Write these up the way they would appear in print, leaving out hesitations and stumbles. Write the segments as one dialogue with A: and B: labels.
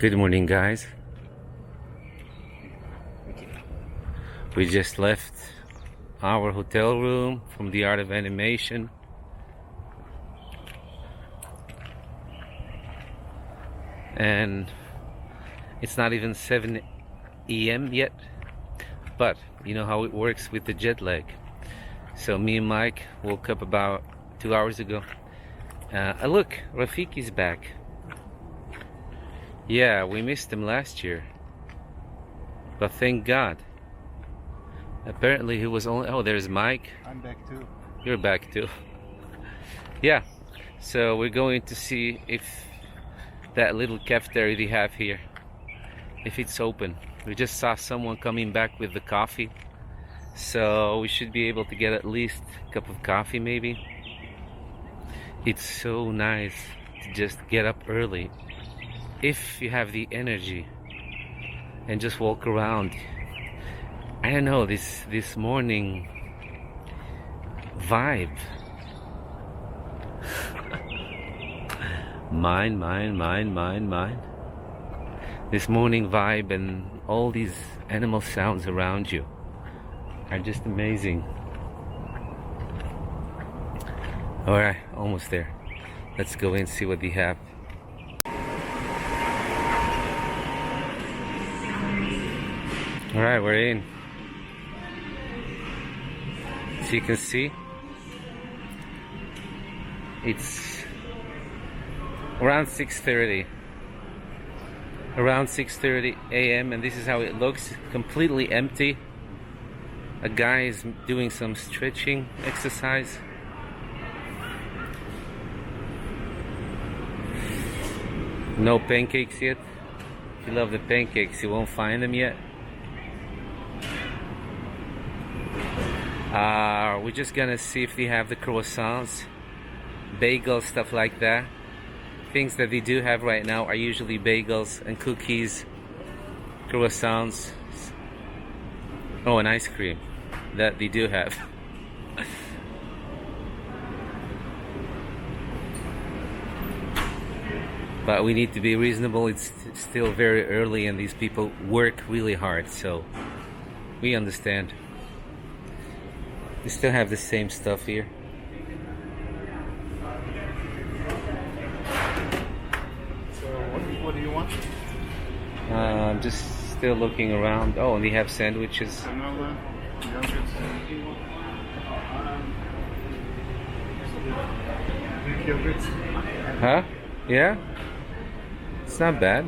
A: Good morning, guys. We just left our hotel room from the Art of Animation. And it's not even 7 a.m. yet, but you know how it works with the jet lag. So me and Mike woke up about 2 hours ago. Look, Rafiki's back. Yeah, we missed him last year, but thank God. Apparently he was only... Oh, there's Mike.
B: I'm back too.
A: You're back too. Yeah, so we're going to see if that little cafeteria they have here, if it's open. We just saw someone coming back with the coffee, so we should be able to get at least a cup of coffee maybe. It's so nice to just get up early if you have the energy and just walk around. I don't know, this morning vibe. Mine. This morning vibe and all these animal sounds around you are just amazing. Alright, almost there. Let's go in and see what they have. Alright, we're in. So you can see, it's around 6:30 a.m. and this is how it looks, completely empty. A guy is doing some stretching exercise. No pancakes yet. If you love the pancakes, you won't find them yet. We're just gonna see if they have the croissants, bagels, stuff like that. Things that they do have right now are usually bagels and cookies, croissants. Oh, and ice cream that they do have. But we need to be reasonable. It's still very early and these people work really hard, so we understand. We still have the same stuff here.
B: So what do you want?
A: I'm just still looking around. Oh, and they have sandwiches.
B: Granola, Greek yogurt.
A: Huh? Yeah? It's not bad.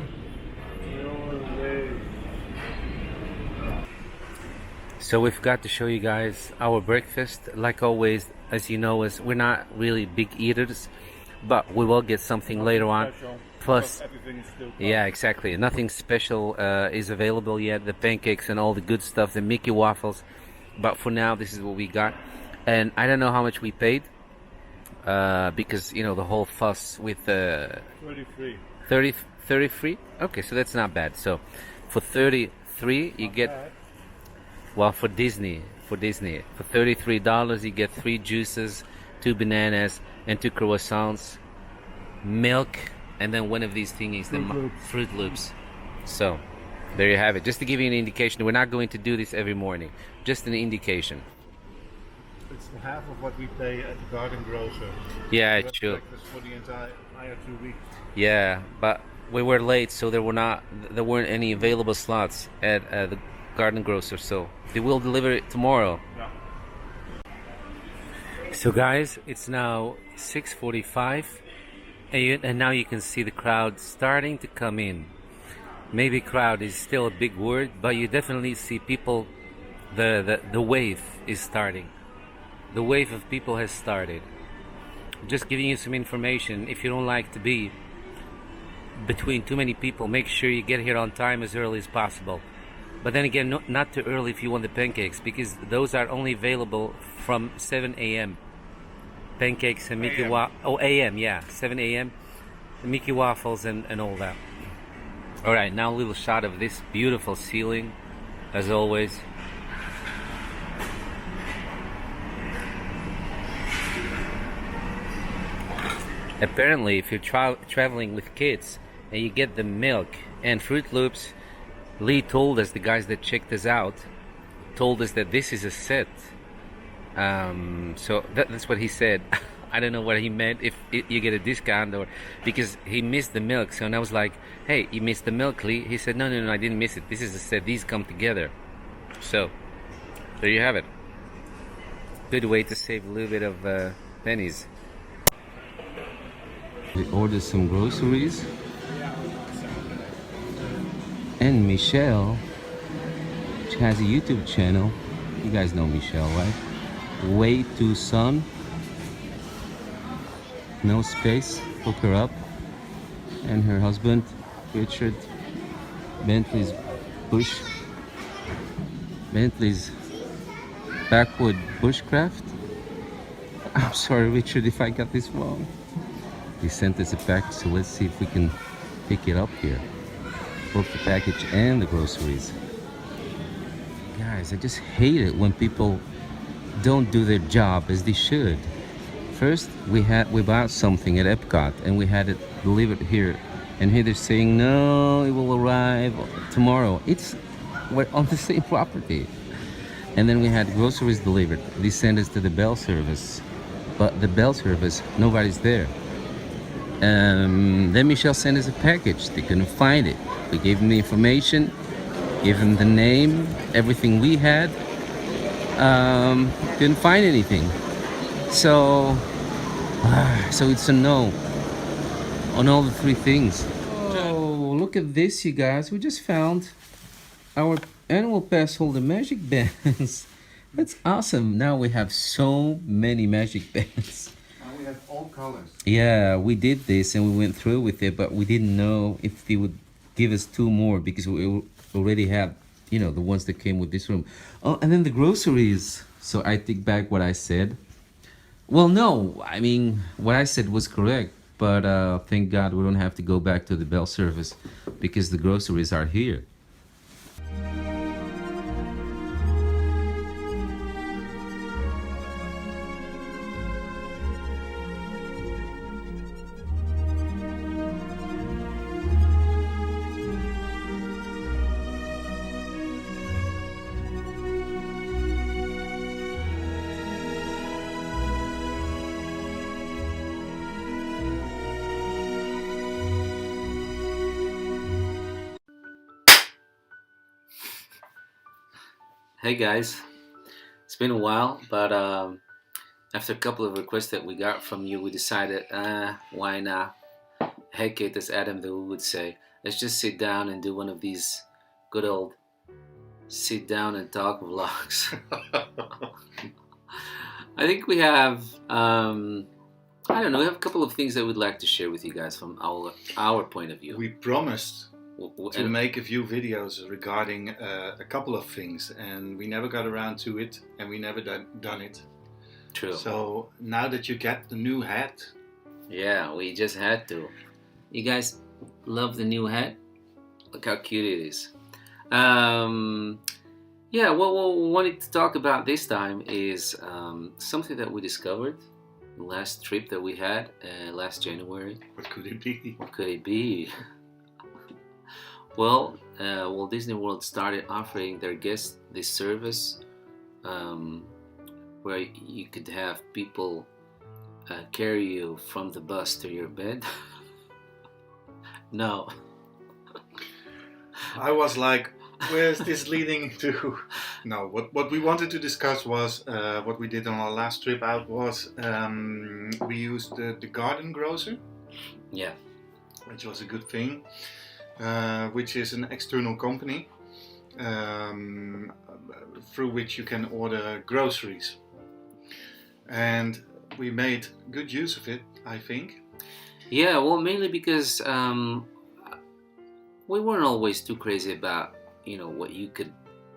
A: So we've got to show you guys our breakfast. Like always, as you know, we're not really big eaters, but we will get something later on. Plus, yeah, exactly. Nothing special is available yet. The pancakes and all the good stuff, the Mickey waffles. But for now, this is what we got. And I don't know how much we paid, because, you know, the whole fuss with 33. Okay, so that's not bad. So for 33, you get... Well, for Disney, for $33, you get 3 juices, 2 bananas, and 2 croissants, milk, and then one of these thingies, the Fruit Loops. So, there you have it. Just to give you an indication, we're not going to do this every morning. Just an indication.
B: It's half of what we pay at the Garden Grocer.
A: Yeah,
B: That's
A: true.
B: breakfast for the entire 2 weeks.
A: Yeah, but we were late, so there weren't any available slots at the Garden Grocer, so they will deliver it tomorrow.
B: Yeah.
A: So guys, it's now 6:45 and now you can see the crowd starting to come in. Maybe crowd is still a big word, but you definitely see people. The wave is starting. The wave of people has started. Just giving you some information. If you don't like to be between too many people, make sure you get here on time as early as possible. But then again, not too early if you want the pancakes, because those are only available from 7 a.m. Pancakes and Mickey a.m. Yeah, 7 a.m. The Mickey waffles and all that. All right, now a little shot of this beautiful ceiling, as always. Apparently, if you're traveling with kids and you get the milk and Fruit Loops. Lee told us, the guys that checked us out, told us that this is a set. So that's what he said. I don't know what he meant, if you get a discount or because he missed the milk. So and I was like, hey, you missed the milk, Lee? He said, no, I didn't miss it. This is a set. These come together. So there you have it. Good way to save a little bit of pennies. We ordered some groceries. And Michelle, she has a YouTube channel. You guys know Michelle, right? Way Too Sun. No space. Hook her up. And her husband, Richard. Bentley's Backwood Bushcraft. I'm sorry, Richard, if I got this wrong. He sent us a package, so let's see if we can pick it up here. Both the package and the groceries. Guys, I just hate it when people don't do their job as they should. First, we bought something at Epcot and we had it delivered here, and here they're saying no, it will arrive tomorrow. We're on the same property. And then we had groceries delivered. They sent us to the Bell service, but the Bell service, nobody's there. Then Michelle sent us a package. They couldn't find it. We gave them the information, gave them the name, everything we had. Couldn't find anything. So it's a no on all the three things. Oh, look at this, you guys. We just found our annual pass holder magic bands. That's awesome. Now we have so many magic bands.
B: And we have all colors.
A: Yeah, we did this and we went through with it, but we didn't know if they would give us 2 more because we already had, the ones that came with this room. Oh, and then the groceries. So I take back what I said. Well, no, I mean, what I said was correct, but thank God we don't have to go back to the Bell service because the groceries are here. Hey guys, it's been a while, but after a couple of requests that we got from you, we decided, why not? Heck it, as Adam the Who would say, let's just sit down and do one of these good old sit down and talk vlogs. I think we have, I don't know, we have a couple of things that we'd like to share with you guys from our point of view.
B: We promised to make a few videos regarding a couple of things, and we never got around to it, and we never done it.
A: True.
B: So now that you get the new hat,
A: yeah, we just had to. You guys love the new hat? Look how cute it is. Yeah, what we wanted to talk about this time is something that we discovered the last trip that we had last January.
B: what could it be?
A: What could it be? Well, Walt Disney World started offering their guests this service where you could have people carry you from the bus to your bed. No.
B: I was like, where's this leading to? No, what we wanted to discuss was what we did on our last trip out was we used the Garden Grocer.
A: Yeah.
B: Which was a good thing. Which is an external company through which you can order groceries, and we made good use of it, I think.
A: Yeah, well, mainly because we weren't always too crazy about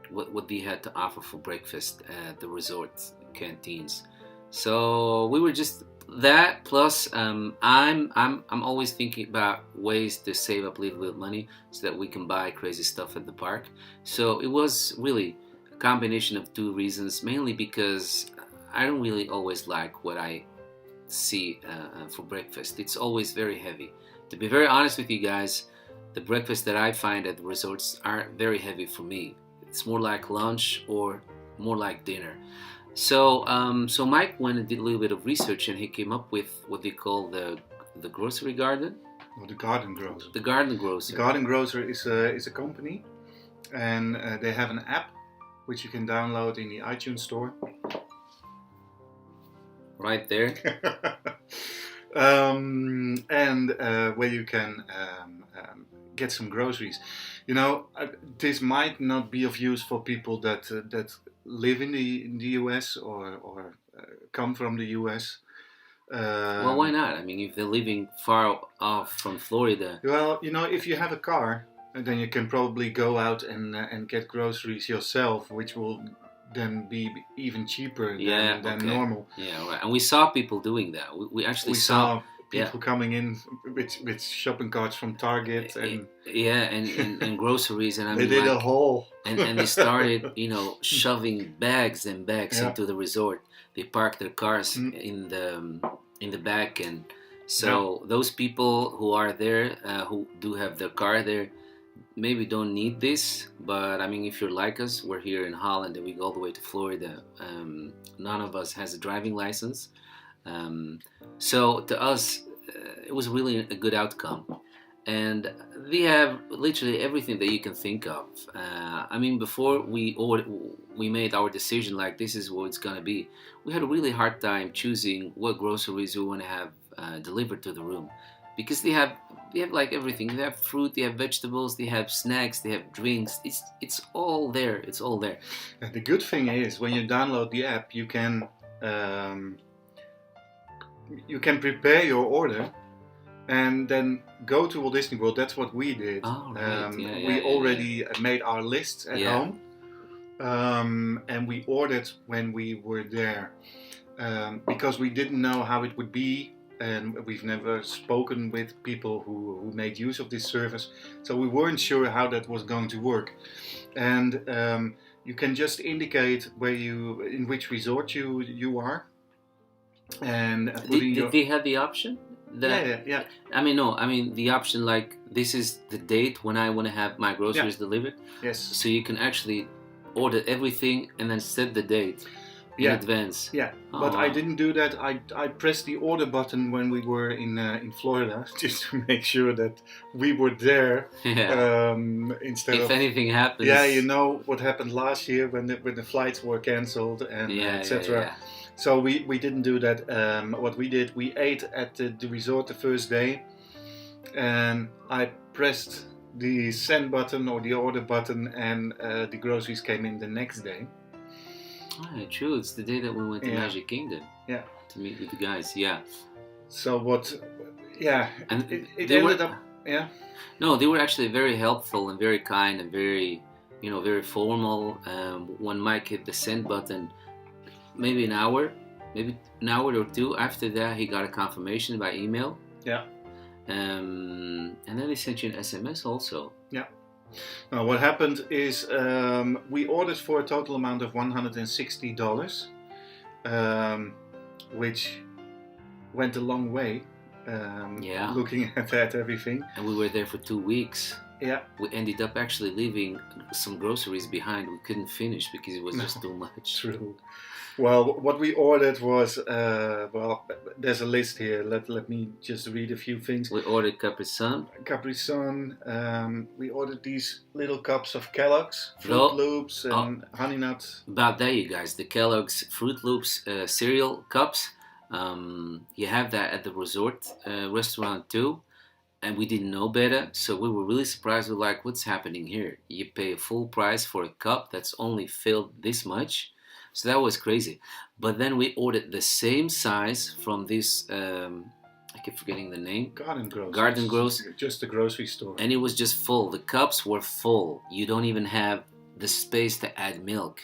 A: what they had to offer for breakfast at the resort canteens. So we were just that plus I'm always thinking about ways to save up a little bit of money so that we can buy crazy stuff at the park. So it was really a combination of 2 reasons, mainly because I don't really always like what I see for breakfast. It's always very heavy, To be very honest with you guys, the breakfast that I find at the resorts are very heavy for me. It's more like lunch or more like dinner. So Mike went and did a little bit of research, and he came up with what they call the grocery garden.
B: Or the Garden Grocer.
A: The garden grocer.
B: The Garden Grocer is a company, and they have an app which you can download in the iTunes store.
A: Right there.
B: And where you can get some groceries. You know, this might not be of use for people that live in the US or come from the US.
A: Well, why not? I mean, if they're living far off from Florida.
B: Well, you know, if you have a car, then you can probably go out and get groceries yourself, which will then be even cheaper than normal.
A: Yeah, right. And we saw people doing that. We actually saw
B: people coming in with shopping carts from Target and
A: and groceries, and I mean,
B: they did a haul.
A: and they started, you know, shoving bags and bags into the resort. They parked their cars in the back, and so those people who are there, who do have their car there, maybe don't need this. But I mean, if you're like us, we're here in Holland and we go all the way to Florida. None of us has a driving license. So to us, it was really a good outcome. And they have literally everything that you can think of. I mean, before we made our decision, like this is what it's gonna be, we had a really hard time choosing what groceries we want to have delivered to the room, because they have like everything. They have fruit, they have vegetables, they have snacks, they have drinks. It's all there. It's all there.
B: And the good thing is, when you download the app, you can prepare your order and then go to Walt Disney World. That's what we did.
A: Oh, right.
B: We already made our lists at home, and we ordered when we were there, because we didn't know how it would be, and we've never spoken with people who made use of this service, so we weren't sure how that was going to work. And you can just indicate in which resort you are, and
A: did they have the option?
B: Yeah.
A: I mean, the option, like, this is the date when I want to have my groceries delivered.
B: Yes.
A: So you can actually order everything and then set the date in advance.
B: Yeah, but I didn't do that. I pressed the order button when we were in Florida, just to make sure that we were there.
A: Yeah.
B: Instead
A: if anything happens.
B: Yeah, you know what happened last year when the flights were cancelled and etc.
A: Yeah.
B: So we didn't do that. What we did, we ate at the resort the first day, and I pressed the send button or the order button, and the groceries came in the next day.
A: Oh, true. It's the day that we went to Magic Kingdom.
B: Yeah.
A: To meet with the guys. Yeah.
B: So what? Yeah. And it ended up. Yeah.
A: No, they were actually very helpful and very kind and very, very formal. When Mike hit the send button, maybe an hour or two after that, he got a confirmation by email.
B: Yeah.
A: And then they sent you an SMS also.
B: Yeah. Now, what happened is we ordered for a total amount of $160, which went a long way. Looking at everything.
A: And we were there for 2 weeks.
B: Yeah.
A: We ended up actually leaving some groceries behind. We couldn't finish because it was just too much.
B: True. Well, what we ordered was, there's a list here. Let me just read a few things.
A: We ordered Capri Sun.
B: We ordered these little cups of Kellogg's, Fruit Loops, and Honey Nuts.
A: About that, you guys. The Kellogg's Fruit Loops cereal cups. You have that at the resort restaurant too. And we didn't know better, so we were really surprised. We're like, what's happening here? You pay a full price for a cup that's only filled this much. So that was crazy. But then we ordered the same size from this, I keep forgetting the name. Garden Grocer.
B: Just a grocery store.
A: And it was just full. The cups were full. You don't even have the space to add milk.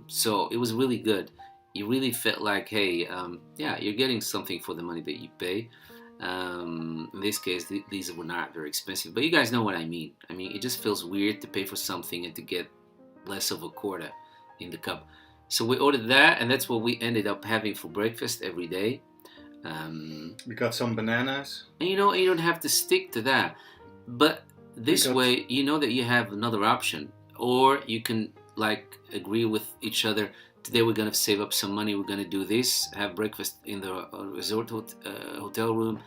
A: So it was really good. You really felt like, hey, you're getting something for the money that you pay. In this case, these were not very expensive, but you guys know what I mean. I mean, it just feels weird to pay for something and to get less of a quarter in the cup. So we ordered that, and that's what we ended up having for breakfast every day.
B: We got some bananas.
C: And you don't have to stick to that. But this way, you know that you have another option. Or you can like agree with each other. Today we're going to save up some money. We're going to do this. Have breakfast in the resort hotel room.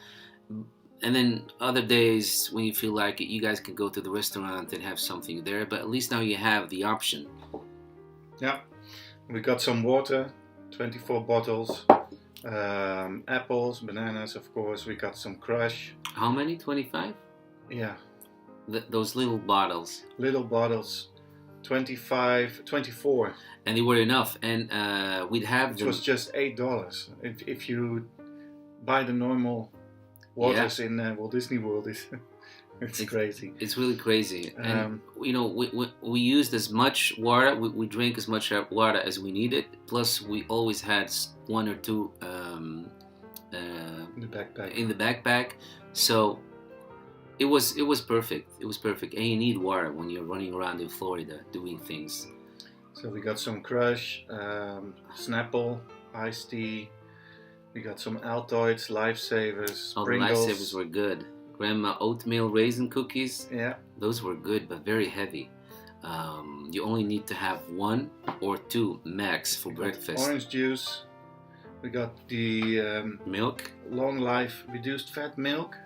C: And then other days when you feel like it, you guys can go to the restaurant and have something there. But at least now you have the option.
B: Yeah. We got some water. 24 bottles. Apples, bananas, of course. We got some Crush.
C: How many? 25?
B: Yeah.
C: Those little bottles.
B: Little bottles. 25, 24.
C: And they were enough. And we'd have
B: It was just $8. If you buy the normal waters in Walt Disney World, it's crazy.
C: It's really crazy. And we used as much water. We drank as much water as we needed. Plus, we always had 1 or 2 in the backpack. So it was perfect. It was perfect. And you need water when you're running around in Florida doing things.
B: So we got some Crush, Snapple, iced tea. We got some Altoids, Lifesavers,
C: Oh,
B: Pringles.
C: the Lifesavers were good. Grandma oatmeal raisin cookies.
B: Yeah.
C: Those were good, but very heavy. You only need to have 1 or 2 max for breakfast.
B: Orange juice. We got the
C: Milk.
B: Long Life reduced fat milk.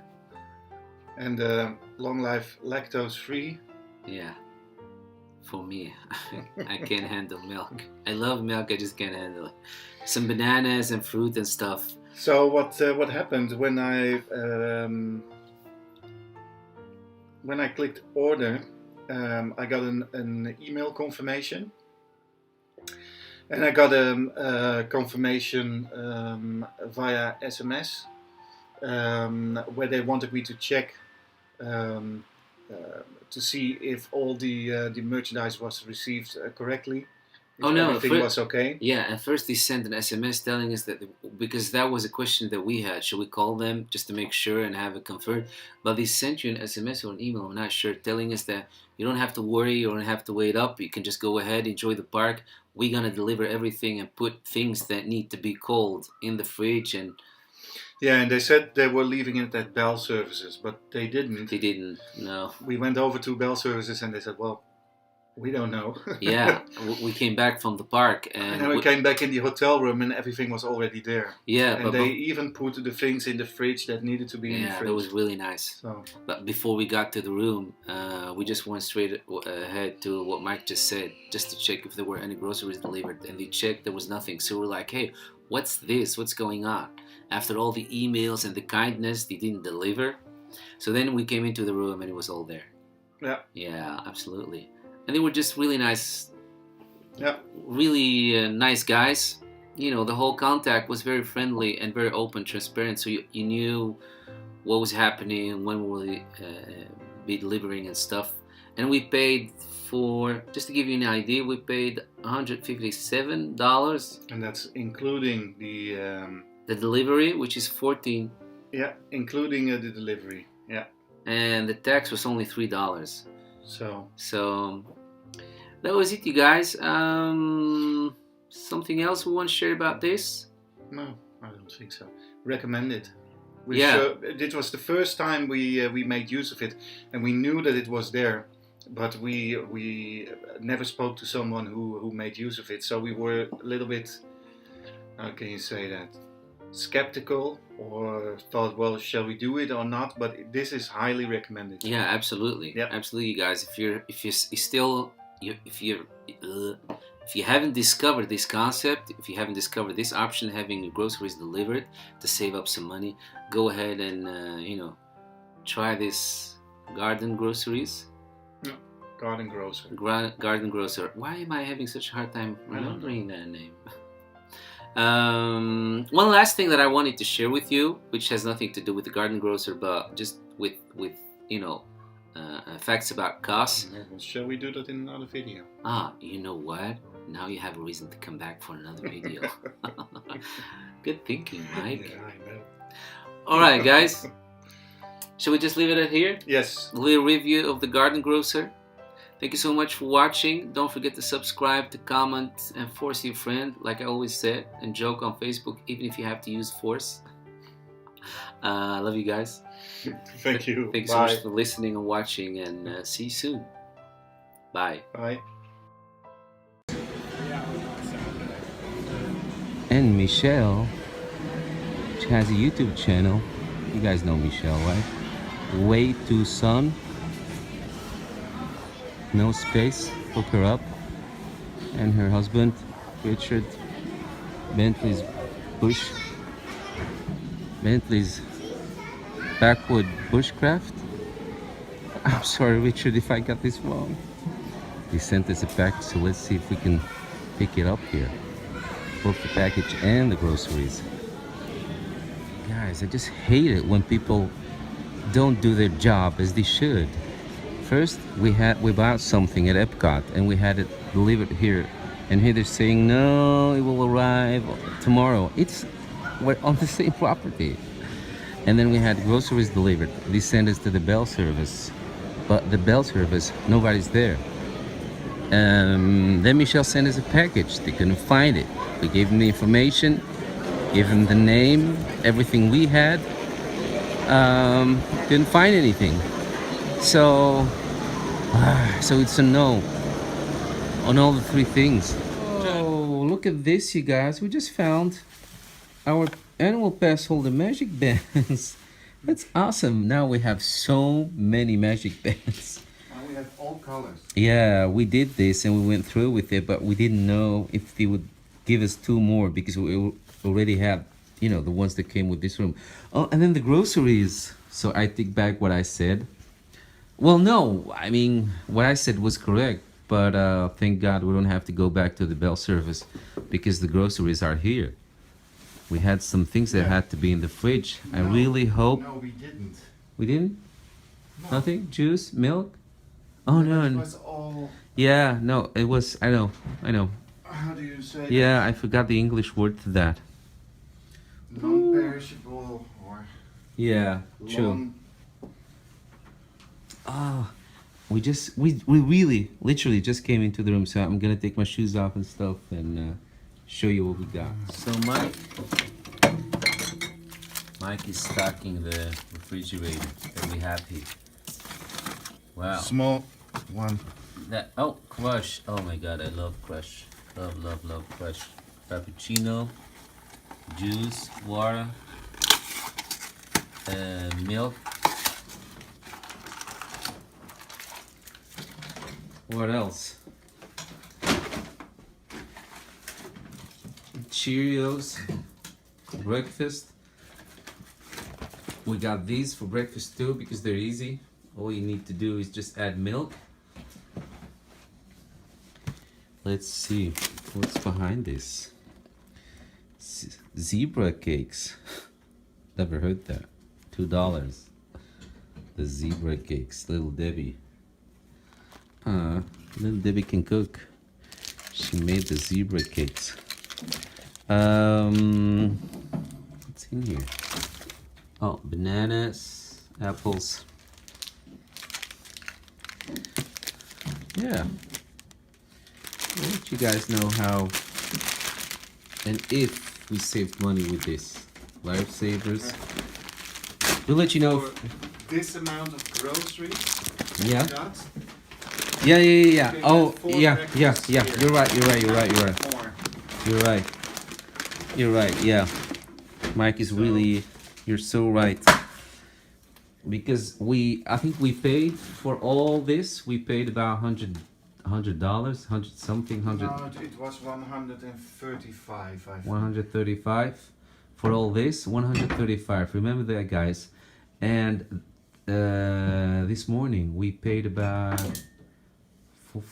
B: And Long Life lactose free.
C: Yeah. For me, I can't handle milk. I love milk, I just can't handle it. Some bananas and fruit and stuff.
B: So what happened when I clicked order? I got an email confirmation, and I got a confirmation via SMS where they wanted me to check to see if all the merchandise was received correctly. If everything was okay.
C: Yeah, and first they sent an SMS telling us that, because that was a question that we had, should we call them just to make sure and have it confirmed? But they sent you an SMS or an email, I'm not sure, telling us that you don't have to worry, you don't have to wait up, you can just go ahead, enjoy the park. We're going to deliver everything and put things that need to be cold in the fridge. And
B: yeah, and they said they were leaving it at Bell Services, but they didn't.
C: They didn't, no.
B: We went over to Bell Services and they said, well, we don't know.
C: Yeah, we came back from the park. And
B: we came back in the hotel room and everything was already there.
C: Yeah.
B: And they even put the things in the fridge that needed to be in the fridge. Yeah,
C: that was really nice.
B: So.
C: But before we got to the room, we just went straight ahead to what Mike just said, just to check if there were any groceries delivered. And they checked, there was nothing. So we're like, hey, what's this? What's going on? After all the emails and the kindness, they didn't deliver. So then we came into the room and it was all there.
B: Yeah.
C: Yeah, absolutely. And they were just really nice.
B: Yeah.
C: Really nice guys. You know, the whole contact was very friendly and very open, transparent. So you knew what was happening, when we will be delivering and stuff. And we paid for, just to give you an idea, we paid $157.
B: And that's including the
C: delivery, which is $14.
B: Yeah, including the delivery. Yeah.
C: And the tax was only $3.
B: So
C: that was it, you guys. Something else we want to share about this?
B: No, I don't think so. Recommend it. It was the first time we made use of it, and we knew that it was there, but we never spoke to someone who made use of it. So we were a little bit, how can you say that, skeptical, or thought, well, shall we do it or not? But this is highly recommended.
C: Yeah, absolutely.
B: Yep.
C: Absolutely, you guys. If you haven't discovered this concept, if you haven't discovered this option, having your groceries delivered to save up some money, go ahead and try this Garden Groceries.
B: No, Garden Grocer.
C: Garden Grocer. Why am I having such a hard time remembering that name? One last thing that I wanted to share with you, which has nothing to do with the Garden Grocer, but just with facts about costs.
B: Shall we do that in another video?
C: You know what? Now you have a reason to come back for another video. Good thinking, Mike.
B: Yeah, I know.
C: Alright, guys. Shall we just leave it at here?
B: Yes.
C: A little review of the Garden Grocer. Thank you so much for watching. Don't forget to subscribe, to comment, and force your friend, like I always said, and joke on Facebook, even if you have to use force. I love you guys.
B: Thank you.
C: Thanks so much
B: Bye.
C: for listening and watching, and see you soon. Bye.
B: Bye.
A: And Michelle, she has a YouTube channel. You guys know Michelle, right? Way Too Sun. No space. Look her up. And her husband, Richard. Bentley's Bush. Bentley's Backwood Bushcraft. I'm sorry, Richard, if I got this wrong. He sent us a package, so let's see if we can pick it up here. Both the package and the groceries. Guys, I just hate it when people don't do their job as they should. First, we bought something at Epcot and we had it delivered here, and here they're saying no, it will arrive tomorrow. We're on the same property. And then we had groceries delivered. They sent us to the Bell service, but the Bell service, nobody's there. Then Michelle sent us a package. They couldn't find it. We gave them the information, gave them the name, everything we had. Couldn't find anything. So it's a no on all the three things. Oh, look at this, you guys. We just found our annual pass holder magic bands. That's awesome. Now we have so many magic bands.
B: And we have all colors.
A: Yeah, we did this and we went through with it, but we didn't know if they would give us 2 more because we already had, the ones that came with this room. Oh, and then the groceries. So I take back what I said. Well, no, I mean, what I said was correct, but thank God we don't have to go back to the Bell service because the groceries are here. We had some things that had to be in the fridge. I really hope...
B: No, we didn't.
A: We didn't?
B: No.
A: Nothing? Juice? Milk? Oh, no.
B: It was all...
A: Yeah, no, it was... I know.
B: How do you say
A: Yeah, I forgot the English word to that.
B: non-perishable or
A: Yeah, true.
B: long...
A: We really, literally just came into the room, so I'm gonna take my shoes off and stuff and show you what we got. So Mike is stocking the refrigerator that we have here. Wow.
B: Small one.
A: Crush. Oh my God, I love Crush. Love Crush. Frappuccino, juice, water, milk. What else? Cheerios, breakfast. We got these for breakfast too because they're easy. All you need to do is just add milk. Let's see what's behind this. Zebra cakes. Never heard that. $2. The zebra cakes, Little Debbie. Little Debbie can cook. She made the zebra cakes. What's in here? Oh, bananas, apples. Yeah. I'll let you guys know how and if we saved money with this. Lifesavers. We'll let you know.
B: For this amount of groceries,
A: Yeah.
B: got,
A: Yeah.
B: can
A: Oh,
B: get 4
A: yeah.
B: breakfasts
A: You're
B: here.
A: right.
B: More.
A: You're right. Yeah. Mike is really. You're so right. Because I think we paid for all this. We paid about $100, $100 something,
B: No, it was 135, I think.
A: 135 for all this. 135. Remember that, guys. And this morning we paid about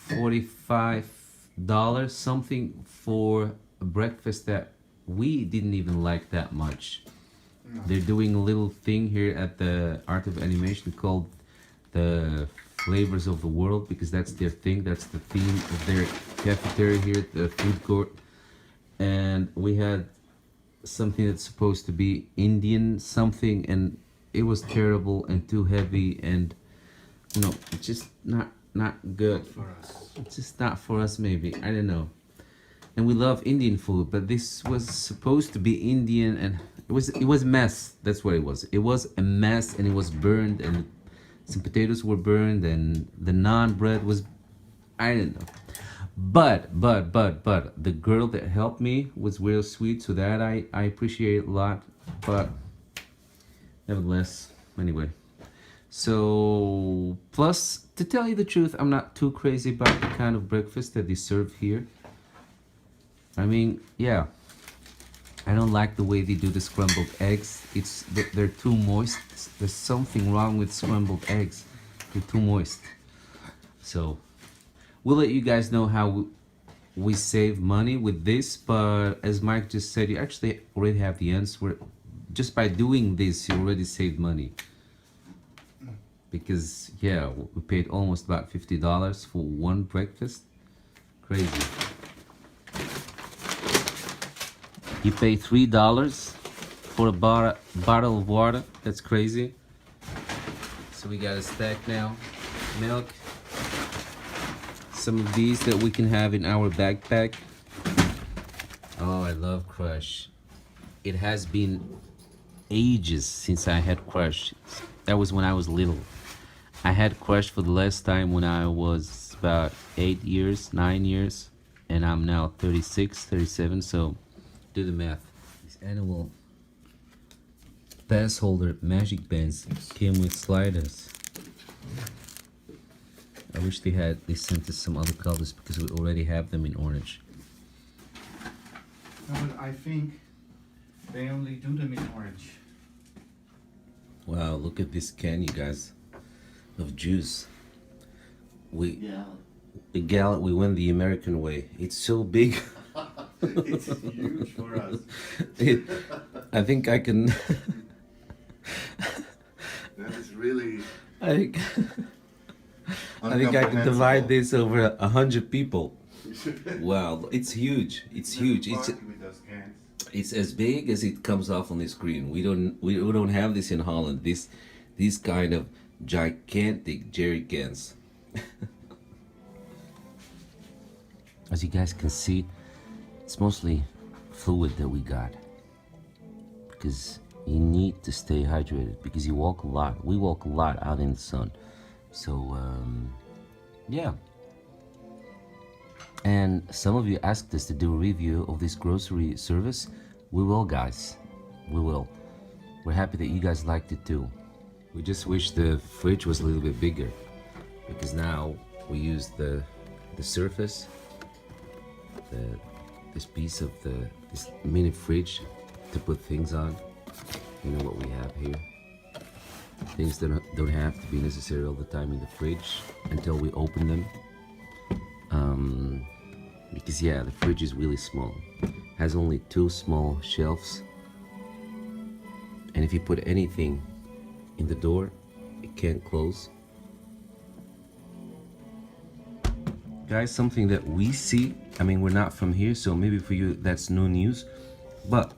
A: $45 something for a breakfast that we didn't even like that much.
B: No.
A: They're doing a little thing here at the Art of Animation called the Flavors of the World, because that's their thing, that's the theme of their cafeteria here at the food court. And we had something that's supposed to be Indian something, and it was terrible and too heavy, and it's just not good
B: For us.
A: It's just not for us, maybe. I don't know. And we love Indian food, but this was supposed to be Indian, and
D: It was a mess. That's what it was. It was a mess, and it was burned, and some potatoes were burned, and the naan bread was, I don't know. But the girl that helped me was real sweet, so that I appreciate it a lot. But nevertheless, anyway. So plus, to tell you the truth, I'm not too crazy about the kind of breakfast that they serve here. I mean, yeah, I don't like the way they do the scrambled eggs. They're too moist. There's something wrong with scrambled eggs. They're too moist. So we'll let you guys know how we save money with this. But as Mike just said, you actually already have the answer. Just by doing this, you already saved money. Because yeah, we paid almost about $50 for one breakfast. Crazy. You pay $3 for a bottle of water. That's crazy. So we got a stack now. Milk. Some of these that we can have in our backpack. Oh, I love Crush. It has been ages since I had Crush. That was when I was little. I had Crush for the last time when I was about 8 years, 9 years. And I'm now 36, 37, so do the math. This annual pass holder magic bands came with sliders. I wish they sent us some other colors because we already have them in orange.
B: No, but I think they only do them in orange.
D: Wow, look at this can, you guys, of juice.
B: Yeah.
D: The gallon, we went the American way. It's so big.
B: It's huge for us.
D: I think I can.
B: That is really
D: I think I can divide this over 100 people. Wow, it's huge. It's huge. It's as big as it comes off on the screen. We don't have this in Holland. These kind of gigantic jerry cans. As you guys can see, it's mostly fluid that we got because you need to stay hydrated because you walk a lot. We walk a lot out in the sun. So yeah. And some of you asked us to do a review of this grocery service. We will, guys. We will. We're happy that you guys liked it too. We just wish the fridge was a little bit bigger because now we use the surface, this piece of this mini fridge to put things on. You know what we have here. Things that don't have to be necessary all the time in the fridge until we open them. Because yeah, the fridge is really small. Has only 2 small shelves. And if you put anything in the door, it can't close. Guys, something that we see, I mean, we're not from here, so maybe for you that's no news. But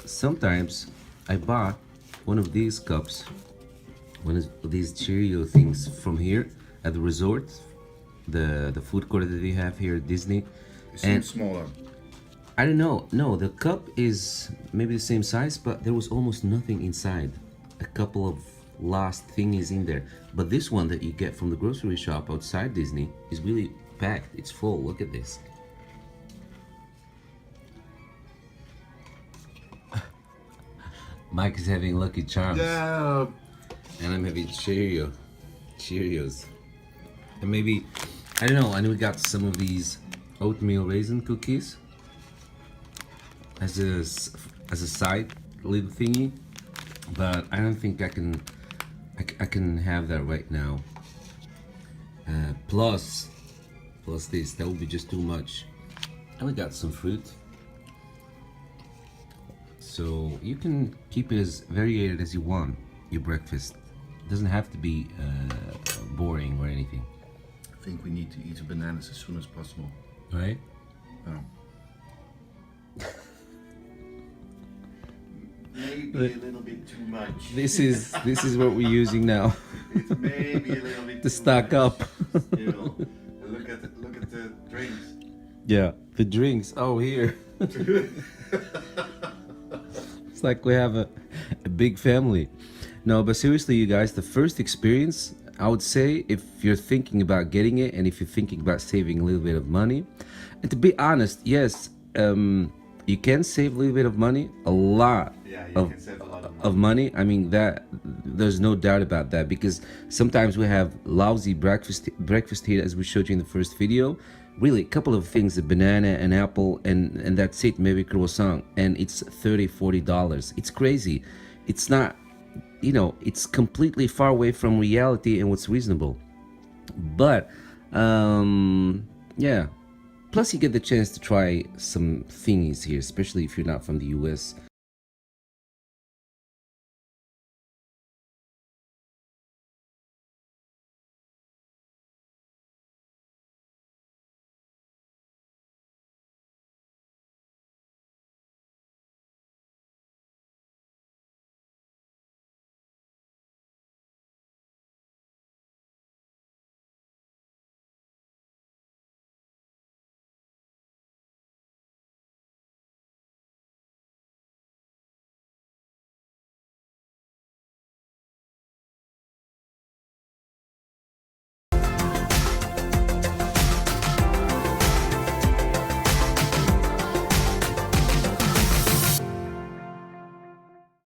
D: sometimes I bought one of these cups, one of these Cheerio things from here at the resort, the food court that they have here at Disney.
B: It seems smaller.
D: I don't know. No, the cup is maybe the same size, but there was almost nothing inside. A couple of last thingies in there. But this one that you get from the grocery shop outside Disney is really packed. It's full. Look at this. Mike is having Lucky Charms.
B: Yeah.
D: And I'm having Cheerios. And maybe, I don't know, and we got some of these oatmeal raisin cookies as a side little thingy, but I don't think I can have that right now. Plus this, that would be just too much. And we got some fruit. So you can keep it as varied as you want, your breakfast. It doesn't have to be boring or anything.
B: I think we need to eat the bananas as soon as possible.
D: Right?
B: Oh. Maybe a little bit too much.
D: This is what we're using now.
B: It's maybe a little bit
D: to
B: too
D: stock
B: much.
D: up.
B: Still, look at the drinks.
D: Yeah, the drinks. Oh, here. It's like we have a big family. No, but seriously, you guys, the first experience, I would say, if you're thinking about getting it and if you're thinking about saving a little bit of money, and to be honest, yes, you can save a little bit of money, a lot
B: Yeah, you
D: of,
B: can save a lot of money.
D: of money. I mean, that there's no doubt about that, because sometimes we have lousy breakfast here, as we showed you in the first video. Really, a couple of things, a banana, an apple, and that's it, maybe croissant, and it's $30-40. It's crazy. It's not, you know, it's completely far away from reality and what's reasonable. But yeah, plus you get the chance to try some thingies here, especially if you're not from the US.